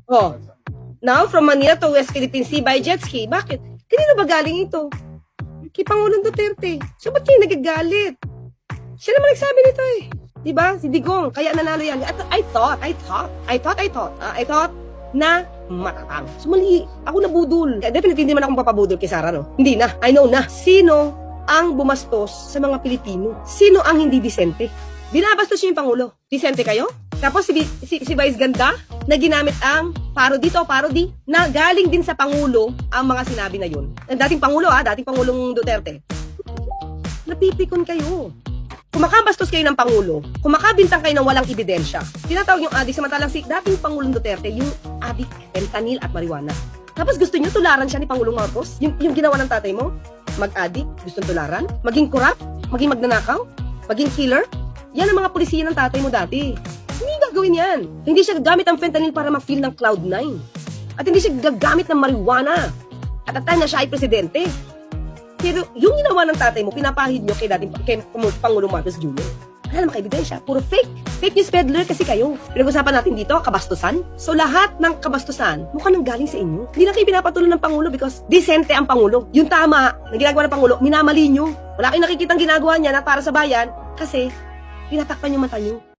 Oh, now from Manila to West Philippine Sea by jet ski. Bakit? Kanino ba galing ito? Kay Pangulong Duterte. So, ba't kayo nagagalit? Siya naman nagsabi nito eh. Diba? Si Digong. Kaya nanalo yan. I thought na matatang. So, mali. Ako nabudol. Definitely hindi man ako mapapabudol kay Sara, no? Hindi na. I know na. Sino ang bumastos sa mga Pilipino? Sino ang hindi disente? Binabastos niyo yung Pangulo. Disente kayo? Tapos si Vice Ganda na ginamit ang parody na galing din sa Pangulo ang mga sinabi na yun. Ang dating Pangulo dating Pangulong Duterte. Napipikon kayo. Kumakabastos kayo ng Pangulo, kumakabintang kayo ng walang ebidensya. Tinatawag yung adik, samantalang si dating Pangulong Duterte, yung adik, fentanyl at marijuana. Tapos gusto nyo tularan siya ni Pangulong Marcos? Yung ginawa ng tatay mo? Mag-adik, gustong tularan? Maging corrupt? Maging magnanakaw? Maging killer? Yan ang mga pulisiya ng tatay mo dati. Hindi gagawin yan. Hindi siya gagamit ng fentanyl para mag-feel ng Cloud9. At hindi siya gagamit ng marijuana. At at time na siya ay presidente. Pero yung ginawa ng tatay mo, pinapahid nyo kay Pangulong Marcos Jr. Wala namang ebidensya. Puro fake. Fake news peddler kasi kayo. Pinag-usapan natin dito, kabastusan. So lahat ng kabastusan, mukha nang galing sa inyo. Hindi na kayo pinapatuloy ng Pangulo because disente ang Pangulo. Yung tama na ginagawa ng Pangulo, minamali nyo. Wala kayong nakikitang ginagawa niya na para sa bayan kasi tinatakpan yung mata nyo.